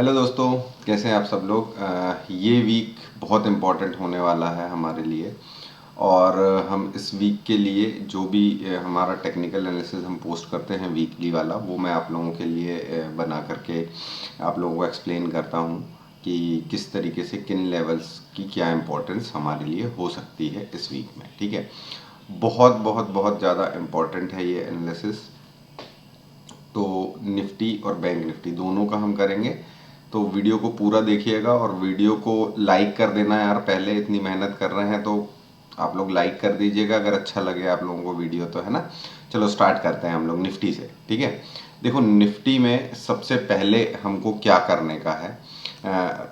Hello दोस्तों, कैसे हैं आप सब लोग। ये वीक बहुत इम्पोर्टेंट होने वाला है हमारे लिए। और हम इस वीक के लिए जो भी हमारा टेक्निकल एनालिसिस हम पोस्ट करते हैं वीकली वाला, वो मैं आप लोगों के लिए बना करके आप लोगों को एक्सप्लेन करता हूँ कि किस तरीके से किन लेवल्स की क्या इम्पोर्टेंस हमारे लिए हो सकती है इस वीक में। ठीक है, बहुत बहुत बहुत ज़्यादा इम्पोर्टेंट है ये एनालिसिस। तो निफ्टी और बैंक निफ्टी दोनों का हम करेंगे, तो वीडियो को पूरा देखिएगा और वीडियो को लाइक कर देना यार। पहले इतनी मेहनत कर रहे हैं तो आप लोग लाइक कर दीजिएगा अगर अच्छा लगे आप लोगों को वीडियो, तो है ना। चलो स्टार्ट करते हैं हम लोग निफ्टी से। ठीक है, देखो निफ्टी में सबसे पहले हमको क्या करने का है।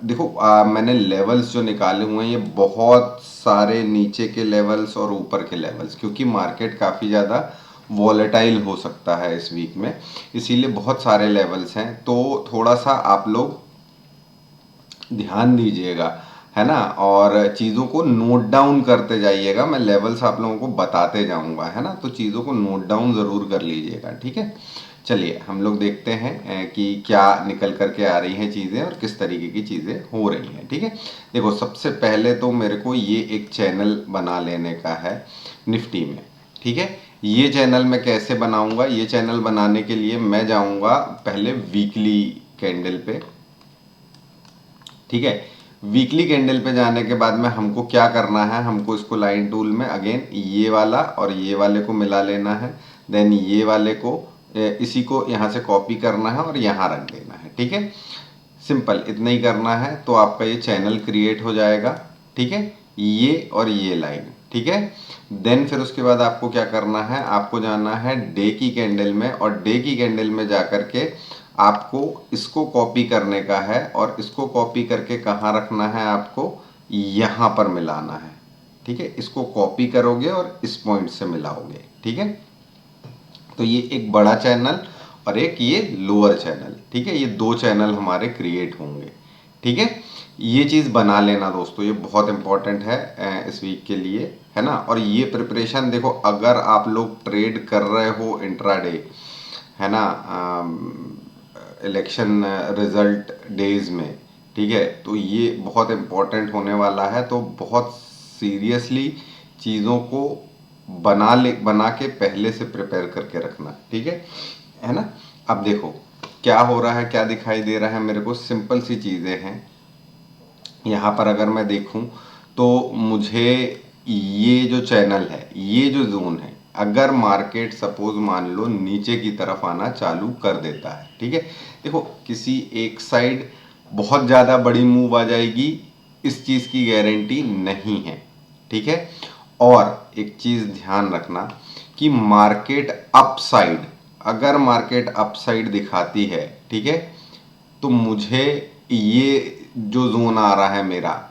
देखो मैंने लेवल्स जो निकाले हुए हैं ये बहुत सारे नीचे के लेवल्स और ऊपर के लेवल्स, क्योंकि मार्केट काफ़ी ज़्यादा वॉलेटाइल हो सकता है इस वीक में, इसीलिए बहुत सारे लेवल्स हैं। तो थोड़ा सा आप लोग ध्यान दीजिएगा, है ना, और चीज़ों को नोट डाउन करते जाइएगा। मैं लेवल्स आप लोगों को बताते जाऊंगा, है ना, तो चीज़ों को नोट डाउन ज़रूर कर लीजिएगा। ठीक है, चलिए हम लोग देखते हैं कि क्या निकल करके आ रही हैं चीज़ें और किस तरीके की चीज़ें हो रही हैं। ठीक है, देखो सबसे पहले तो मेरे को ये एक चैनल बना लेने का है निफ्टी में। ठीक है, ये चैनल मैं कैसे बनाऊंगा, ये चैनल बनाने के लिए मैं जाऊंगा पहले वीकली कैंडल पे। ठीक है, वीकली कैंडल पे जाने के बाद में हमको क्या करना है, हमको इसको लाइन टूल में अगेन ये वाला और ये वाले को मिला लेना है। देन ये वाले को इसी को यहाँ से कॉपी करना है और यहाँ रख देना है। ठीक है, सिंपल इतना ही करना है तो आपका ये चैनल क्रिएट हो जाएगा। ठीक है, ये और ये लाइन। ठीक है, देन फिर उसके बाद आपको क्या करना है, आपको जाना है डे की कैंडल में, और डे की कैंडल में जा करके आपको इसको कॉपी करने का है, और इसको कॉपी करके कहाँ रखना है, आपको यहाँ पर मिलाना है। ठीक है, इसको कॉपी करोगे और इस पॉइंट से मिलाओगे। ठीक है, तो ये एक बड़ा चैनल और एक ये लोअर चैनल। ठीक है, ये दो चैनल हमारे क्रिएट होंगे। ठीक है, ये चीज़ बना लेना दोस्तों, ये बहुत इंपॉर्टेंट है इस वीक के लिए, है ना। और ये प्रिपरेशन देखो, अगर आप लोग ट्रेड कर रहे हो इंट्राडे, है ना, इलेक्शन रिजल्ट डेज में, ठीक है, तो ये बहुत इम्पोर्टेंट होने वाला है। तो बहुत सीरियसली चीज़ों को बना के पहले से प्रिपेयर करके रखना। ठीक है ना। अब देखो क्या हो रहा है, क्या दिखाई दे रहा है मेरे को, सिंपल सी चीज़ें हैं। यहाँ पर अगर मैं देखूं तो मुझे ये जो चैनल है, ये जो जोन है, अगर मार्केट सपोज मान लो नीचे की तरफ आना चालू कर देता है, ठीक है, देखो किसी एक साइड बहुत ज़्यादा बड़ी मूव आ जाएगी, इस चीज़ की गारंटी नहीं है। ठीक है, और एक चीज़ ध्यान रखना कि मार्केट अपसाइड, अगर मार्केट अपसाइड दिखाती है, ठीक है, तो मुझे ये जो जोन आ रहा है मेरा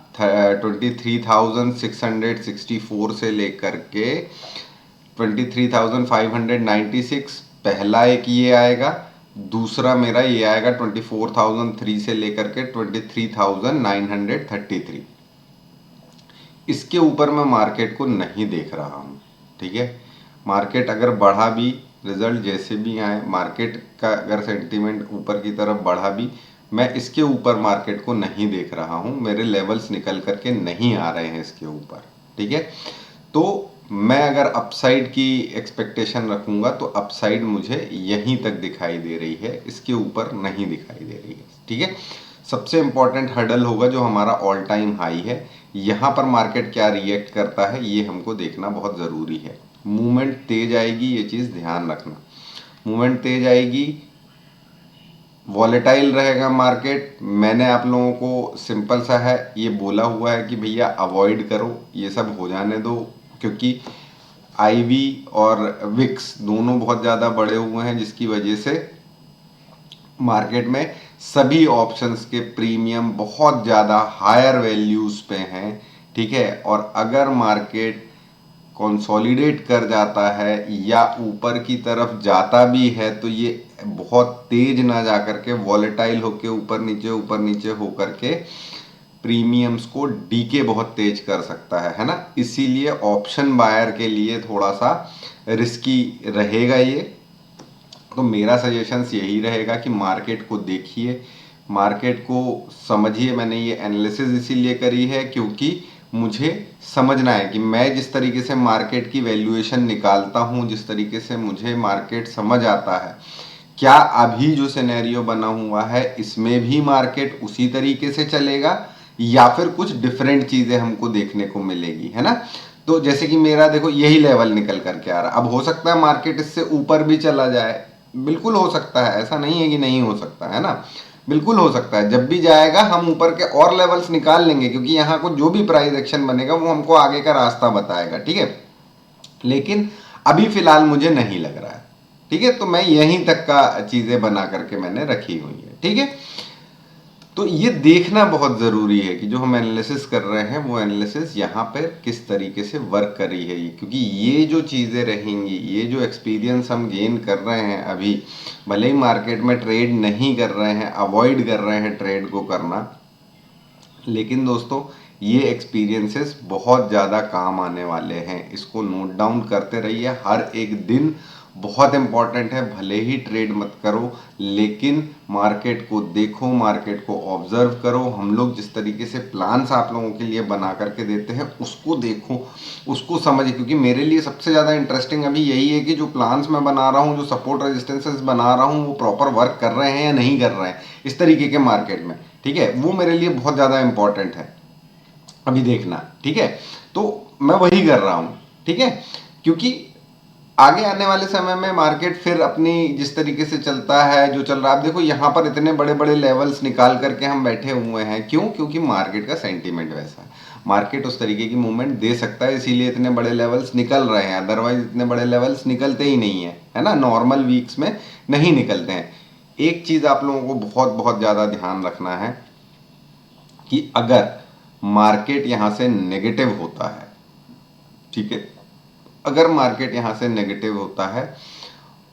23,664 से लेकर के 23,596, पहला एक ये आएगा, दूसरा मेरा ये आएगा 24,003 से लेकर के 23,933। इसके ऊपर मैं मार्केट को नहीं देख रहा हूँ। ठीक है, मार्केट अगर बढ़ा भी, रिजल्ट जैसे भी आए, मार्केट का अगर सेंटीमेंट ऊपर की तरफ बढ़ा भी, मैं इसके ऊपर मार्केट को नहीं देख रहा हूँ, मेरे लेवल्स निकल करके नहीं आ रहे हैं इसके ऊपर। ठीक है, तो मैं अगर अपसाइड की एक्सपेक्टेशन रखूंगा तो अपसाइड मुझे यहीं तक दिखाई दे रही है, इसके ऊपर नहीं दिखाई दे रही है। ठीक है, सबसे इंपॉर्टेंट हर्डल होगा जो हमारा ऑल टाइम हाई है, यहाँ पर मार्केट क्या रिएक्ट करता है ये हमको देखना बहुत ज़रूरी है। मूवमेंट तेज आएगी, ये चीज़ ध्यान रखना, मूवमेंट तेज आएगी, वॉलेटाइल रहेगा मार्केट। मैंने आप लोगों को सिंपल सा है ये बोला हुआ है कि भैया अवॉइड करो, ये सब हो जाने दो, क्योंकि आईवी और विक्स दोनों बहुत ज़्यादा बढ़े हुए हैं, जिसकी वजह से मार्केट में सभी ऑप्शंस के प्रीमियम बहुत ज़्यादा हायर वैल्यूज़ पे हैं। ठीक है, और अगर मार्केट कंसोलिडेट कर जाता है या ऊपर की तरफ जाता भी है तो ये बहुत तेज ना जा करके वॉलेटाइल होके ऊपर नीचे हो करके प्रीमियम्स को डीके बहुत तेज कर सकता है ना। इसीलिए ऑप्शन बायर के लिए थोड़ा सा रिस्की रहेगा ये। तो मेरा सजेशंस यही रहेगा कि मार्केट को देखिए, मार्केट को समझिए। मैंने ये एनालिसिस इसीलिए करी है क्योंकि मुझे समझना है कि मैं जिस तरीके से मार्केट की वैल्यूएशन निकालता हूँ, जिस तरीके से मुझे मार्केट समझ आता है, क्या अभी जो सिनेरियो बना हुआ है इसमें भी मार्केट उसी तरीके से चलेगा या फिर कुछ डिफरेंट चीजें हमको देखने को मिलेगी, है ना। तो जैसे कि मेरा देखो यही लेवल निकल करके आ रहा, अब हो सकता है मार्केट इससे ऊपर भी चला जाए, बिल्कुल हो सकता है, ऐसा नहीं है कि नहीं हो सकता, है ना। बिल्कुल हो सकता है, जब भी जाएगा हम ऊपर के और लेवल्स निकाल लेंगे क्योंकि यहाँ को जो भी प्राइस एक्शन बनेगा वो हमको आगे का रास्ता बताएगा, ठीक है। लेकिन अभी फिलहाल मुझे नहीं लग रहा है, ठीक है। तो मैं यहीं तक का चीजें बना करके मैंने रखी हुई है, ठीक है। तो ये देखना बहुत ज़रूरी है कि जो हम एनालिसिस कर रहे हैं वो एनालिसिस यहाँ पर किस तरीके से वर्क कर रही है, क्योंकि ये जो चीज़ें रहेंगी, ये जो एक्सपीरियंस हम गेन कर रहे हैं अभी, भले ही मार्केट में ट्रेड नहीं कर रहे हैं, अवॉइड कर रहे हैं ट्रेड को करना, लेकिन दोस्तों ये एक्सपीरियंसेस बहुत ज़्यादा काम आने वाले हैं। इसको नोट डाउन करते रहिए, हर एक दिन बहुत इंपॉर्टेंट है। भले ही ट्रेड मत करो लेकिन मार्केट को देखो, मार्केट को ऑब्जर्व करो। हम लोग जिस तरीके से प्लान्स आप लोगों के लिए बना करके देते हैं उसको देखो, उसको समझिए, क्योंकि मेरे लिए सबसे ज़्यादा इंटरेस्टिंग अभी यही है कि जो प्लान्स मैं बना रहा हूँ, जो सपोर्ट रेजिस्टेंसेस बना रहा हूँ, वो प्रॉपर वर्क कर रहे हैं या नहीं कर रहे हैं इस तरीके के मार्केट में, ठीक है। वो मेरे लिए बहुत ज़्यादा इंपॉर्टेंट है अभी देखना, ठीक है। तो मैं वही कर रहा हूँ, ठीक है, क्योंकि आगे आने वाले समय में मार्केट फिर अपनी जिस तरीके से चलता है, जो चल रहा है, आप देखो यहाँ पर इतने बड़े बड़े लेवल्स निकाल करके हम बैठे हुए हैं, क्यों? क्योंकि मार्केट का सेंटीमेंट वैसा है, मार्केट उस तरीके की मूवमेंट दे सकता है, इसीलिए इतने बड़े लेवल्स निकल रहे हैं, अदरवाइज इतने बड़े लेवल्स निकलते ही नहीं है ना, नॉर्मल वीक्स में नहीं निकलते हैं। एक चीज आप लोगों को बहुत बहुत ज्यादा ध्यान रखना है कि अगर मार्केट यहां से नेगेटिव होता है, ठीक है, अगर मार्केट यहां से नेगेटिव होता है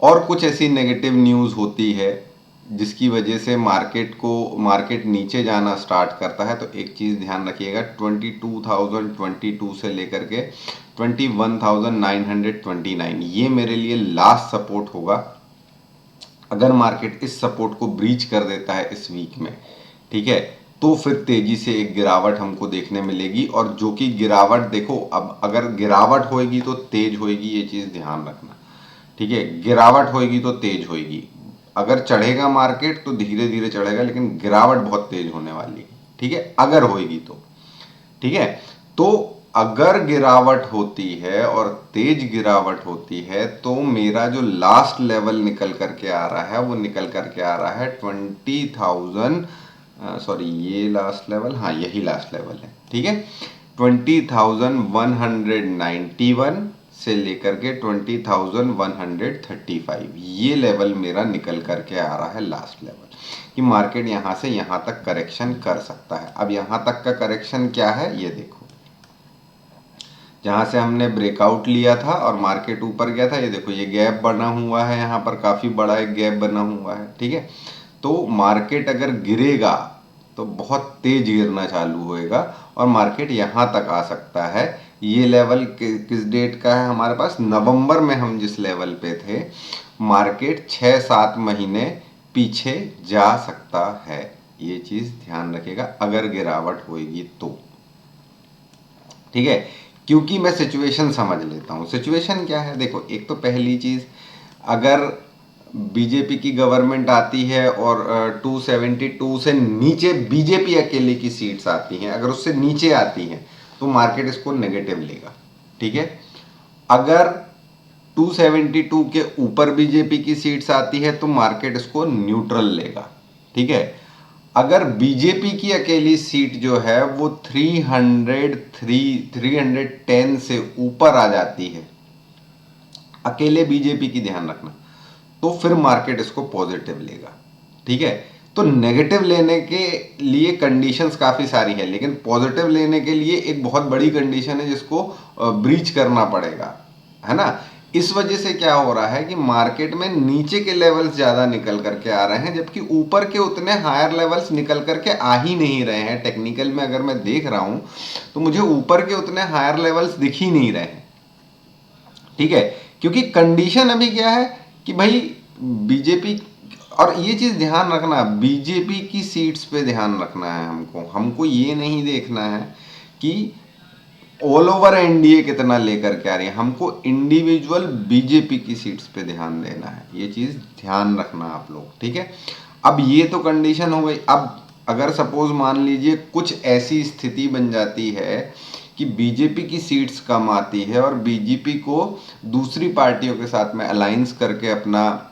और कुछ ऐसी नेगेटिव न्यूज़ होती है जिसकी वजह से मार्केट नीचे जाना स्टार्ट करता है, तो एक चीज़ ध्यान रखिएगा, 22,022 से लेकर के 21,929 ये मेरे लिए लास्ट सपोर्ट होगा। अगर मार्केट इस सपोर्ट को ब्रीच कर देता है इस वीक में, ठीक है, तो फिर तेजी से एक गिरावट हमको देखने मिलेगी, और जो कि गिरावट देखो, अब अगर गिरावट होएगी तो तेज होएगी, ये चीज ध्यान रखना, ठीक है। गिरावट होएगी तो तेज होएगी, अगर चढ़ेगा मार्केट तो धीरे धीरे चढ़ेगा, लेकिन गिरावट बहुत तेज होने वाली है, ठीक है, अगर होएगी तो, ठीक है। तो अगर गिरावट होती है और तेज गिरावट होती है तो मेरा जो लास्ट लेवल निकल करके आ रहा है वो निकल करके आ रहा है 20,000, सॉरी ये लास्ट लेवल, हाँ यही लास्ट लेवल है, ठीक है, 20,191 से लेकर के 20,135 ये लेवल मेरा निकल करके आ रहा है लास्ट लेवल, कि मार्केट यहाँ से यहाँ तक करेक्शन कर सकता है। अब यहाँ तक का करेक्शन क्या है ये देखो, जहाँ से हमने ब्रेकआउट लिया था और मार्केट ऊपर गया था, ये देखो ये गैप बना हुआ है, यहाँ पर काफ़ी बड़ा एक गैप बना हुआ है, ठीक है। तो मार्केट अगर गिरेगा तो बहुत तेज गिरना चालू होएगा और मार्केट यहाँ तक आ सकता है। ये लेवल किस डेट का है हमारे पास? नवंबर में हम जिस लेवल पे थे, मार्केट 6-7 महीने पीछे जा सकता है, ये चीज़ ध्यान रखिएगा अगर गिरावट होएगी तो, ठीक है। क्योंकि मैं सिचुएशन समझ लेता हूँ। सिचुएशन क्या है देखो, एक तो पहली चीज़, अगर बीजेपी की गवर्नमेंट आती है और 272 से नीचे बीजेपी अकेले की सीट्स आती हैं, अगर उससे नीचे आती हैं तो मार्केट इसको नेगेटिव लेगा, ठीक है। अगर 272 के ऊपर बीजेपी की सीट्स आती है तो मार्केट इसको न्यूट्रल लेगा, ठीक है। अगर बीजेपी की अकेली सीट जो है वो 310 से ऊपर आ जाती है, अकेले बीजेपी की, ध्यान रखना, तो फिर मार्केट इसको पॉजिटिव लेगा, ठीक है। तो नेगेटिव लेने के लिए कंडीशंस काफी सारी है, लेकिन पॉजिटिव लेने के लिए एक बहुत बड़ी कंडीशन है जिसको ब्रीच करना पड़ेगा, है ना। इस वजह से क्या हो रहा है कि मार्केट में नीचे के लेवल्स ज्यादा निकल करके आ रहे हैं, जबकि ऊपर के उतने हायर लेवल्स निकल करके आ ही नहीं रहे हैं। टेक्निकल में अगर मैं देख रहा हूं तो मुझे ऊपर के उतने हायर लेवल्स दिख ही नहीं रहे हैं, ठीक है। क्योंकि कंडीशन अभी क्या है कि भाई बीजेपी और ये चीज़ ध्यान रखना, बीजेपी की सीट्स पे ध्यान रखना है हमको ये नहीं देखना है कि ऑल ओवर एनडीए कितना लेकर के आ रही है, हमको इंडिविजुअल बीजेपी की सीट्स पे ध्यान देना है। ये चीज़ ध्यान रखना आप लोग, ठीक है। अब ये तो कंडीशन हो गई। अब अगर सपोज मान लीजिए कुछ ऐसी स्थिति बन जाती है कि बीजेपी की सीट्स कम आती है और बीजेपी को दूसरी पार्टियों के साथ में अलायंस करके अपना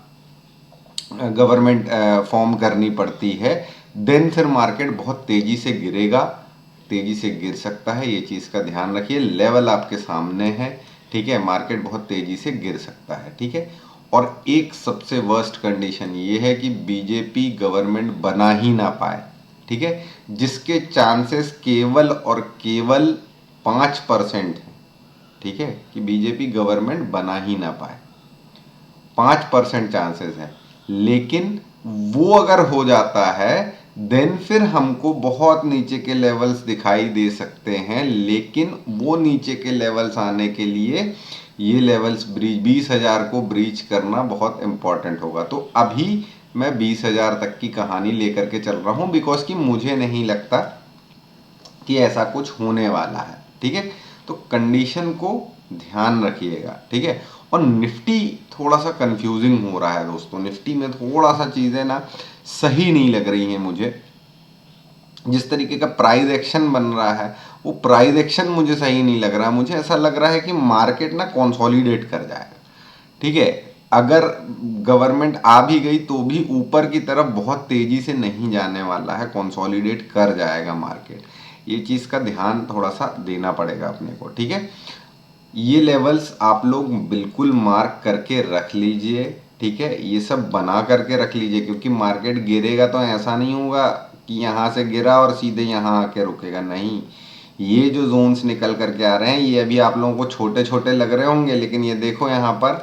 गवर्नमेंट फॉर्म करनी पड़ती है, देन फिर मार्केट बहुत तेजी से गिरेगा, तेजी से गिर सकता है। ये चीज़ का ध्यान रखिए, लेवल आपके सामने है, ठीक है। मार्केट बहुत तेजी से गिर सकता है, ठीक है। और एक सबसे वर्स्ट कंडीशन ये है कि बीजेपी गवर्नमेंट बना ही ना पाए, ठीक है, जिसके चांसेस केवल और केवल 5% है, ठीक है, कि बीजेपी गवर्नमेंट बना ही ना पाए। 5% चांसेस है, लेकिन वो अगर हो जाता है देन फिर हमको बहुत नीचे के लेवल्स दिखाई दे सकते हैं, लेकिन वो नीचे के लेवल्स आने के लिए ये लेवल्स ब्रीच 20,000 को ब्रीच करना बहुत इंपॉर्टेंट होगा। तो अभी मैं 20,000 तक की कहानी लेकर के चल रहा हूं, बिकॉज कि मुझे नहीं लगता कि ऐसा कुछ होने वाला है, ठीक है। तो कंडीशन को ध्यान रखिएगा, ठीक है। और निफ्टी थोड़ा सा कंफ्यूजिंग हो रहा है दोस्तों, निफ्टी में थोड़ा सा चीज़ें ना सही नहीं लग रही हैं मुझे। जिस तरीके का प्राइस एक्शन बन रहा है वो प्राइस एक्शन मुझे सही नहीं लग रहा। मुझे ऐसा लग रहा है कि मार्केट ना कंसोलिडेट कर जाएगा, ठीक है। अगर गवर्नमेंट आ भी गई तो भी ऊपर की तरफ बहुत तेजी से नहीं जाने वाला है, कंसोलिडेट कर जाएगा मार्केट। ये चीज़ का ध्यान थोड़ा सा देना पड़ेगा अपने को, ठीक है। ये लेवल्स आप लोग बिल्कुल मार्क करके रख लीजिए, ठीक है। ये सब बना करके रख लीजिए, क्योंकि मार्केट गिरेगा तो ऐसा नहीं होगा कि यहाँ से गिरा और सीधे यहाँ आके रुकेगा, नहीं। ये जो जोन्स निकल करके आ रहे हैं ये अभी आप लोगों को छोटे छोटे लग रहे होंगे, लेकिन ये देखो यहाँ पर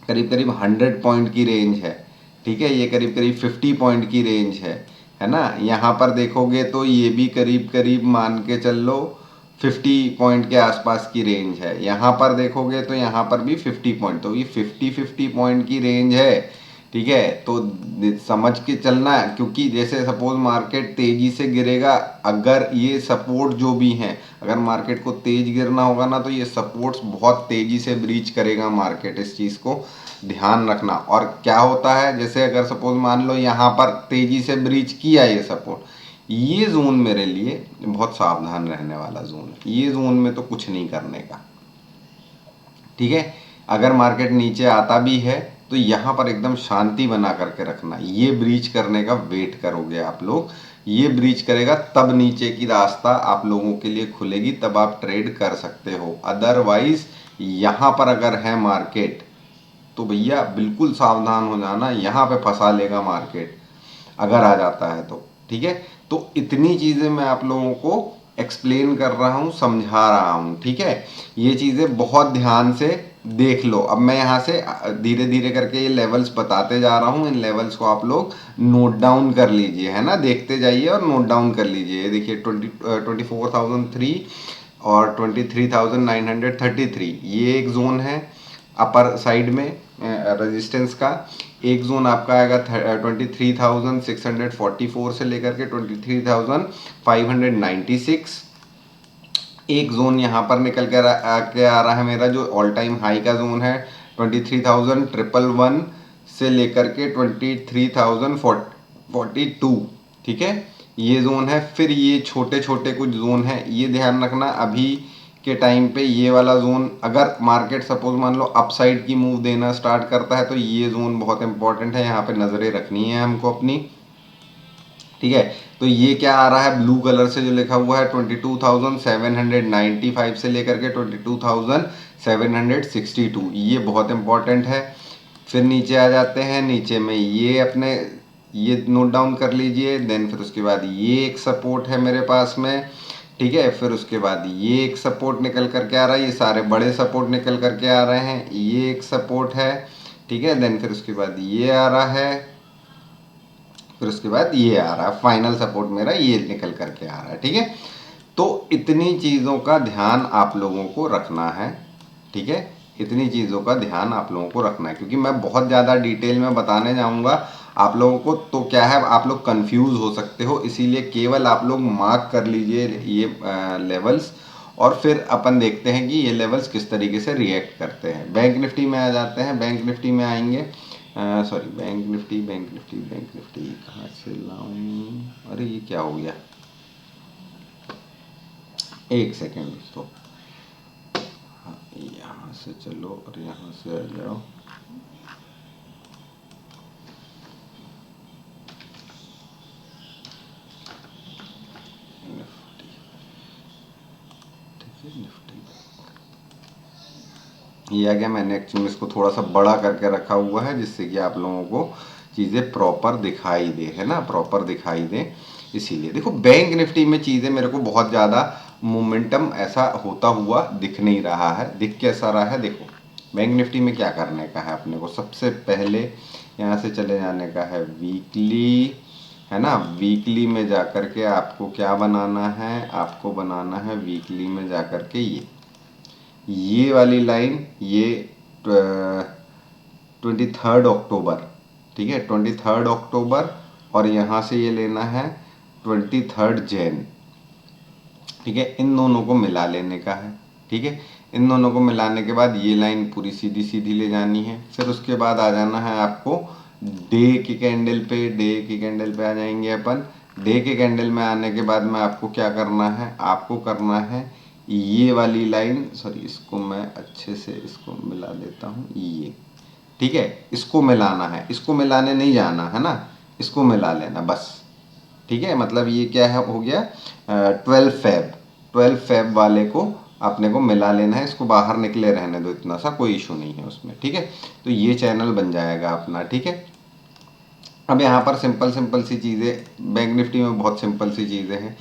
करीब करीब 100 पॉइंट की रेंज है, ठीक है। ये करीब करीब 50 पॉइंट की रेंज है ना। यहाँ पर देखोगे तो ये भी करीब करीब मान के चल लो 50 पॉइंट के आसपास की रेंज है। यहाँ पर देखोगे तो यहाँ पर भी 50 पॉइंट, तो ये 50 पॉइंट की रेंज है, ठीक है। तो समझ के चलना, क्योंकि जैसे सपोज मार्केट तेजी से गिरेगा, अगर ये सपोर्ट जो भी हैं, अगर मार्केट को तेज गिरना होगा ना तो ये सपोर्ट्स बहुत तेजी से ब्रीच करेगा मार्केट, इस चीज़ को ध्यान रखना। और क्या होता है, जैसे अगर सपोज मान लो यहाँ पर तेजी से ब्रीच किया ये सपोर्ट, ये जोन मेरे लिए बहुत सावधान रहने वाला जोन है। ये जोन में तो कुछ नहीं करने का, ठीक है। अगर मार्केट नीचे आता भी है तो यहाँ पर एकदम शांति बना करके रखना। ये ब्रीच करने का वेट करोगे आप लोग, ये ब्रीच करेगा तब नीचे की रास्ता आप लोगों के लिए खुलेगी, तब आप ट्रेड कर सकते हो। अदरवाइज यहाँ पर अगर है मार्केट तो भैया बिल्कुल सावधान हो जाना, यहाँ पे फंसा लेगा मार्केट अगर आ जाता है तो, ठीक है। तो इतनी चीज़ें मैं आप लोगों को एक्सप्लेन कर रहा हूँ, समझा रहा हूँ, ठीक है। ये चीज़ें बहुत ध्यान से देख लो। अब मैं यहाँ से धीरे धीरे करके ये लेवल्स बताते जा रहा हूँ, इन लेवल्स को आप लोग नोट डाउन कर लीजिए, है ना। देखते जाइए और नोट डाउन कर लीजिए। देखिए 24,003 और 23,933 ये एक जोन है अपर साइड में रेजिस्टेंस का। एक जोन आपका आएगा 23,644 से लेकर के 23,596। एक जोन यहाँ पर निकल के आ रहा है मेरा, जो ऑल टाइम हाई का जोन है 23,111 से लेकर के 23,042, ठीक है। ये जोन है। फिर ये छोटे छोटे कुछ जोन है, ये ध्यान रखना। अभी के टाइम पे ये वाला जोन, अगर मार्केट सपोज मान लो अपसाइड की मूव देना स्टार्ट करता है तो ये जोन बहुत इंपॉर्टेंट है, यहाँ पे नज़रें रखनी है हमको अपनी, ठीक है। तो ये क्या आ रहा है ब्लू कलर से जो लिखा हुआ है 22,795 से लेकर के 22,762, ये बहुत इंपॉर्टेंट है। फिर नीचे आ जाते हैं, नीचे में ये अपने ये नोट डाउन कर लीजिए। देन फिर उसके बाद ये एक सपोर्ट है मेरे पास में, ठीक है। फिर उसके बाद ये एक सपोर्ट निकल करके आ रहा है, ये सारे बड़े सपोर्ट निकल करके आ रहे हैं, ये एक सपोर्ट है, ठीक है। देन फिर उसके बाद ये आ रहा है, फिर उसके बाद ये आ रहा है, फाइनल सपोर्ट मेरा ये निकल करके आ रहा है, ठीक है। तो इतनी चीज़ों का ध्यान आप लोगों को रखना है, ठीक है। इतनी चीज़ों का ध्यान आप लोगों को रखना है, क्योंकि मैं बहुत ज़्यादा डिटेल में बताने जाऊँगा आप लोगों को तो क्या है आप लोग कंफ्यूज हो सकते हो, इसीलिए केवल आप लोग मार्क कर लीजिए ये लेवल्स, और फिर अपन देखते हैं कि ये लेवल्स किस तरीके से रिएक्ट करते हैं। बैंक निफ्टी में आ जाते हैं। बैंक निफ्टी में आएंगे, सॉरी बैंक निफ्टी कहाँ से लाऊं, अरे ये क्या हो गया, एक सेकेंड दोस्तों, हाँ यहाँ से चलो और यहाँ से आ जाओ। निफ्टी, ठीक है, निफ्टी ये आ गया। मैंने एक्चुअली इसको थोड़ा सा बड़ा करके रखा हुआ है जिससे कि आप लोगों को चीज़ें प्रॉपर दिखाई दे, है ना, प्रॉपर दिखाई दे। इसीलिए देखो बैंक निफ्टी में चीज़ें मेरे को बहुत ज़्यादा मोमेंटम ऐसा होता हुआ दिख नहीं रहा है। दिख कैसा रहा है, देखो बैंक निफ्टी में क्या करने का है अपने को, सबसे पहले यहाँ से चले जाने का है वीकली, है ना। वीकली में जा कर के आपको क्या बनाना है, आपको बनाना है वीकली में जा कर के ये वाली लाइन, ये 23 अक्टूबर, ठीक है, 23 अक्टूबर, और यहाँ से ये लेना है 23 जनवरी, ठीक है, इन दोनों को मिला लेने का है, ठीक है। इन दोनों को मिलाने के बाद ये लाइन पूरी सीधी सीधी ले जानी है। फिर उसके बाद आ जाना है आपको डे की कैंडल पे, डे की कैंडल पे आ जाएंगे अपन। डे के कैंडल में आने के बाद में आपको क्या करना है, आपको करना है ये वाली लाइन, सॉरी इसको मैं अच्छे से इसको मिला देता हूँ, ये ठीक है, इसको मिलाना है, इसको मिलाने नहीं जाना है ना, इसको मिला लेना बस, ठीक है। मतलब ये क्या है, हो गया 12 फेब वाले को अपने को मिला लेना है, इसको बाहर निकले रहने दो, इतना सा कोई इशू नहीं है उसमें, ठीक है। तो ये चैनल बन जाएगा अपना, ठीक है। अब यहाँ पर सिंपल सिंपल सी चीज़ें, बैंक निफ्टी में बहुत सिंपल सी चीज़ें हैं,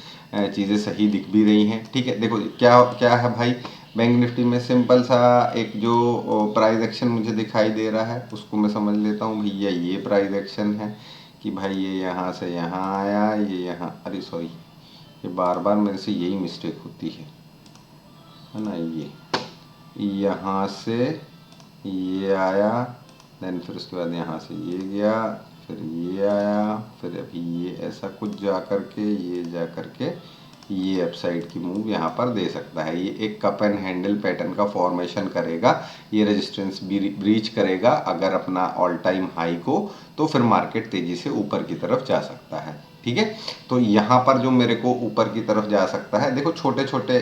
चीज़ें सही दिख भी रही हैं, ठीक है। देखो क्या क्या है भाई, बैंक निफ्टी में सिंपल सा एक जो प्राइस एक्शन मुझे दिखाई दे रहा है उसको मैं समझ लेता हूँ भैया, ये प्राइस एक्शन है कि भाई ये यहाँ से यहाँ आया, ये यहाँ, अरे सॉरी ये बार बार मेरे से यही मिस्टेक होती है ना, ये यहाँ से ये आया, देन फिर उसके बाद यहाँ से ये गया, फिर ये आया, फिर अभी ये ऐसा कुछ जा कर के ये जा कर के ये अपसाइड की मूव यहाँ पर दे सकता है। ये एक कप एंड हैंडल पैटर्न का फॉर्मेशन करेगा, ये रेजिस्टेंस ब्रीच करेगा अगर अपना ऑल टाइम हाई को, तो फिर मार्केट तेजी से ऊपर की तरफ जा सकता है, ठीक है। तो यहाँ पर जो मेरे को ऊपर की तरफ जा सकता है, देखो छोटे छोटे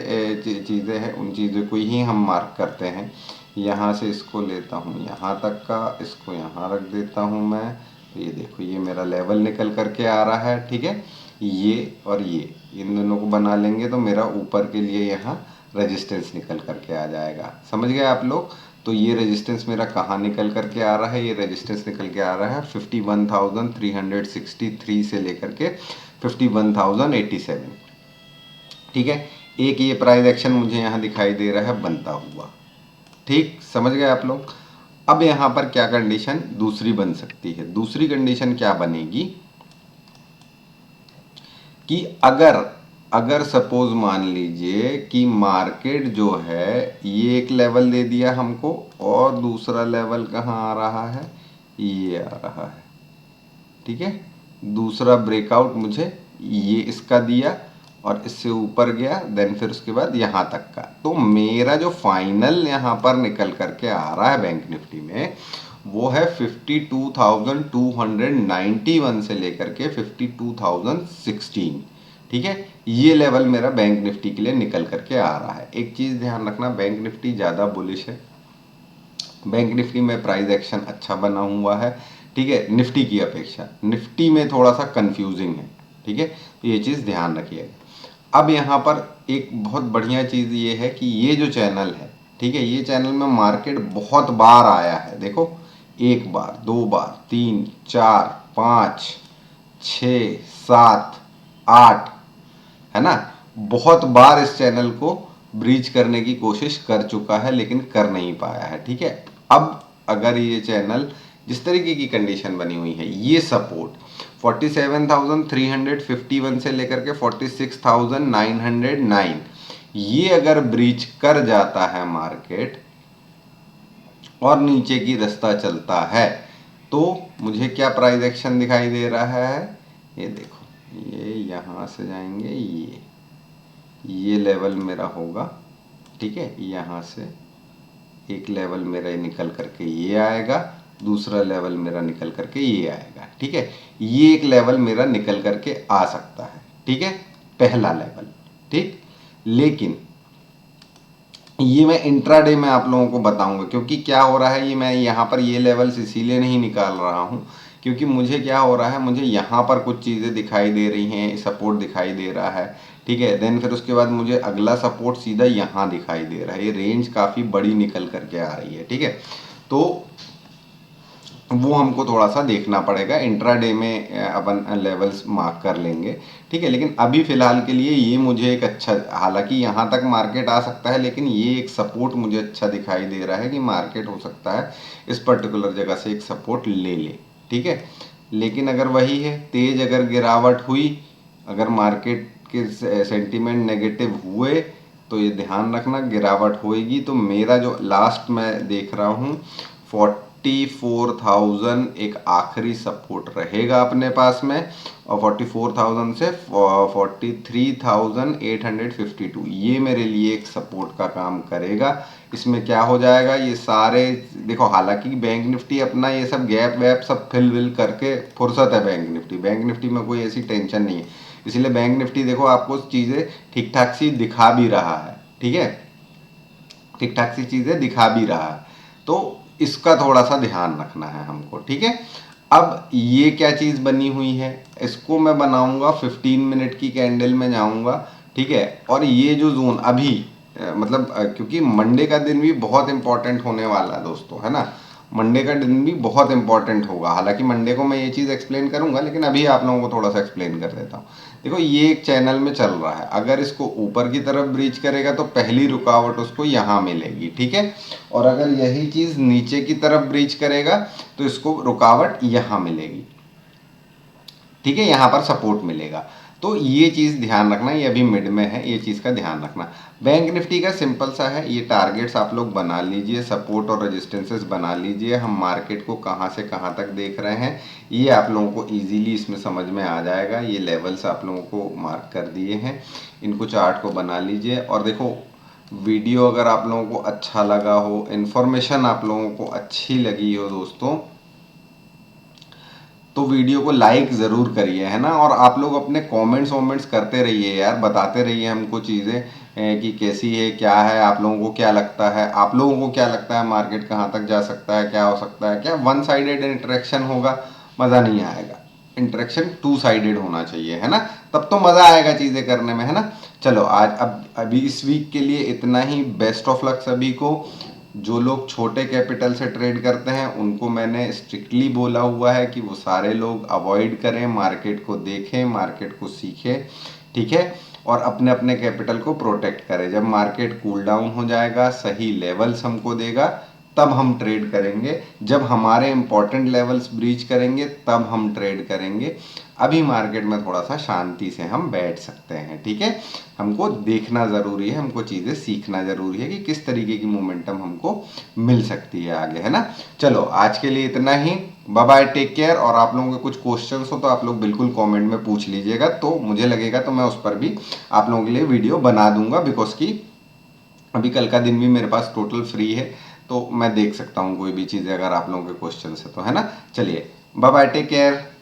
चीज़ें हैं, उन चीज़ों को ही हम मार्क करते हैं। यहाँ से इसको लेता हूँ यहाँ तक का, इसको यहाँ रख देता हूँ मैं, तो ये देखो ये मेरा लेवल निकल करके आ रहा है, ठीक है। ये और ये इन दोनों को बना लेंगे तो मेरा ऊपर के लिए यहाँ रेजिस्टेंस निकल करके आ जाएगा, समझ गए आप लोग। तो ये रेजिस्टेंस मेरा कहाँ निकल करके आ रहा है, ये रेजिस्टेंस निकल के आ रहा है 51,363 से लेकर के 51,087, ठीक है। एक ये प्राइस एक्शन मुझे यहाँ दिखाई दे रहा है बनता हुआ, ठीक, समझ गए आप लोग। अब यहाँ पर क्या कंडीशन दूसरी बन सकती है, दूसरी कंडीशन क्या बनेगी कि अगर अगर सपोज मान लीजिए कि मार्केट जो है ये एक लेवल दे दिया हमको और दूसरा लेवल कहाँ आ रहा है, ये आ रहा है, ठीक है। दूसरा ब्रेकआउट मुझे ये इसका दिया और इससे ऊपर गया, देन फिर उसके बाद यहाँ तक का, तो मेरा जो फाइनल यहाँ पर निकल करके आ रहा है बैंक निफ्टी में वो है 52,291 से लेकर के 52,016, ठीक है। ये लेवल मेरा बैंक निफ्टी के लिए निकल करके आ रहा है। एक चीज़ ध्यान रखना, बैंक निफ्टी ज़्यादा बुलिश है, बैंक निफ्टी में प्राइस एक्शन अच्छा बना हुआ है, ठीक है, निफ्टी की अपेक्षा। निफ्टी में थोड़ा सा कंफ्यूजिंग है, ठीक है, तो ये चीज़ ध्यान रखिएगा। अब यहाँ पर एक बहुत बढ़िया चीज़ ये है कि ये जो चैनल है, ठीक है, ये चैनल में मार्केट बहुत बार आया है, देखो 1 बार 2 बार 3 4 5 6 7 8, है ना, बहुत बार इस चैनल को ब्रीच करने की कोशिश कर चुका है लेकिन कर नहीं पाया है, ठीक है। अब अगर ये चैनल जिस तरीके की कंडीशन बनी हुई है, ये सपोर्ट 47,351 से लेकर के 46,909, ये अगर ब्रीच कर जाता है मार्केट, और नीचे की रास्ता चलता है, तो मुझे क्या प्राइस एक्शन दिखाई दे रहा है, ये देखो, ये यहाँ से जाएंगे, ये लेवल मेरा होगा, ठीक है। यहाँ से एक लेवल मेरा निकल करके ये आएगा, दूसरा लेवल मेरा निकल करके ये आएगा, ठीक है। ये एक लेवल मेरा निकल करके आ सकता है, ठीक है, पहला लेवल, ठीक। लेकिन ये मैं इंट्राडे में आप लोगों को बताऊंगा, क्योंकि क्या हो रहा है, ये मैं यहाँ पर ये लेवल्स इसीलिए नहीं निकाल रहा हूँ क्योंकि मुझे क्या हो रहा है, मुझे यहाँ पर कुछ चीज़ें दिखाई दे रही हैं, सपोर्ट दिखाई दे रहा है, ठीक है। देन फिर उसके बाद मुझे अगला सपोर्ट सीधा यहाँ दिखाई दे रहा है, ये रेंज काफ़ी बड़ी निकल करके आ रही है, ठीक है। तो वो हमको थोड़ा सा देखना पड़ेगा, इंट्राडे में अपन लेवल्स मार्क कर लेंगे, ठीक है। लेकिन अभी फ़िलहाल के लिए ये मुझे एक अच्छा, हालांकि यहाँ तक मार्केट आ सकता है, लेकिन ये एक सपोर्ट मुझे अच्छा दिखाई दे रहा है कि मार्केट हो सकता है इस पर्टिकुलर जगह से एक सपोर्ट ले ले, ठीक है। लेकिन अगर वही है, तेज़ अगर गिरावट हुई, अगर मार्केट के सेंटीमेंट नेगेटिव हुए, तो ये ध्यान रखना गिरावट होएगी तो मेरा जो लास्ट मैं देख रहा हूँ 44,000 एक आखिरी सपोर्ट रहेगा अपने पास में, और 44,000 से 43,852 ये मेरे लिए एक सपोर्ट का काम करेगा। इसमें क्या हो जाएगा, ये सारे देखो, हालांकि बैंक निफ्टी अपना ये सब गैप वैप सब फिल विल करके फुर्सत है, बैंक निफ्टी में कोई ऐसी टेंशन नहीं है, इसलिए बैंक निफ्टी देखो आपको चीज़ें ठीक ठाक सी दिखा भी रहा है, ठीक है, ठीक ठाक सी चीज़ें दिखा भी रहा है। तो इसका थोड़ा सा ध्यान रखना है हमको, ठीक है। अब ये क्या चीज़ बनी हुई है, इसको मैं बनाऊंगा 15 मिनट की कैंडल में जाऊंगा, ठीक है। और ये जो जोन अभी मतलब क्योंकि मंडे का दिन भी बहुत इंपॉर्टेंट होने वाला है दोस्तों, है ना, मंडे का दिन भी बहुत इंपॉर्टेंट होगा। हालांकि मंडे को मैं ये चीज़ एक्सप्लेन करूंगा, लेकिन अभी आप लोगों को थोड़ा सा एक्सप्लेन कर देता हूँ। देखो, ये एक चैनल में चल रहा है, अगर इसको ऊपर की तरफ ब्रीच करेगा तो पहली रुकावट उसको यहाँ मिलेगी, ठीक है। और अगर यही चीज़ नीचे की तरफ ब्रीच करेगा तो इसको रुकावट यहाँ मिलेगी, ठीक है, यहाँ पर सपोर्ट मिलेगा। तो ये चीज़ ध्यान रखना, ये अभी मिड में है, ये चीज़ का ध्यान रखना। बैंक निफ्टी का सिंपल सा है, ये टारगेट्स आप लोग बना लीजिए, सपोर्ट और रेजिस्टेंसेस बना लीजिए, हम मार्केट को कहाँ से कहाँ तक देख रहे हैं ये आप लोगों को इजीली इसमें समझ में आ जाएगा। ये लेवल्स आप लोगों को मार्क कर दिए हैं, इनको चार्ट को बना लीजिए। और देखो, वीडियो अगर आप लोगों को अच्छा लगा हो, इन्फॉर्मेशन आप लोगों को अच्छी लगी हो दोस्तों, तो वीडियो को लाइक ज़रूर करिए, है ना। और आप लोग अपने कमेंट्स करते रहिए यार, बताते रहिए हमको चीज़ें कि कैसी है, क्या है, आप लोगों को क्या लगता है, आप लोगों को क्या लगता है मार्केट कहाँ तक जा सकता है, क्या हो सकता है। क्या वन साइडेड इंटरेक्शन होगा, मज़ा नहीं आएगा, इंटरेक्शन टू साइडेड होना चाहिए, है ना, तब तो मज़ा आएगा चीज़ें करने में, है ना। चलो, आज अब अभी इस वीक के लिए इतना ही। बेस्ट ऑफ लक सभी को। जो लोग छोटे कैपिटल से ट्रेड करते हैं उनको मैंने स्ट्रिक्टली बोला हुआ है कि वो सारे लोग अवॉइड करें, मार्केट को देखें, मार्केट को सीखें, ठीक है। और अपने अपने कैपिटल को प्रोटेक्ट करें। जब मार्केट कूल डाउन हो जाएगा, सही लेवल्स हमको देगा, तब हम ट्रेड करेंगे। जब हमारे इंपॉर्टेंट लेवल्स ब्रीच करेंगे तब हम ट्रेड करेंगे। अभी मार्केट में थोड़ा सा शांति से हम बैठ सकते हैं, ठीक है। हमको देखना ज़रूरी है, हमको चीज़ें सीखना ज़रूरी है कि किस तरीके की मोमेंटम हमको मिल सकती है आगे, है ना। चलो, आज के लिए इतना ही। Bye bye, take care. और आप लोगों के कुछ क्वेश्चंस हो तो आप लोग बिल्कुल कमेंट में पूछ लीजिएगा, तो मुझे लगेगा तो मैं उस पर भी आप लोगों के लिए वीडियो बना दूंगा, बिकॉज की अभी कल का दिन भी मेरे पास टोटल फ्री है, तो मैं देख सकता हूँ कोई भी चीज़ें अगर आप लोगों के क्वेश्चन है तो, है ना। चलिए, बाय बाय, टेक केयर।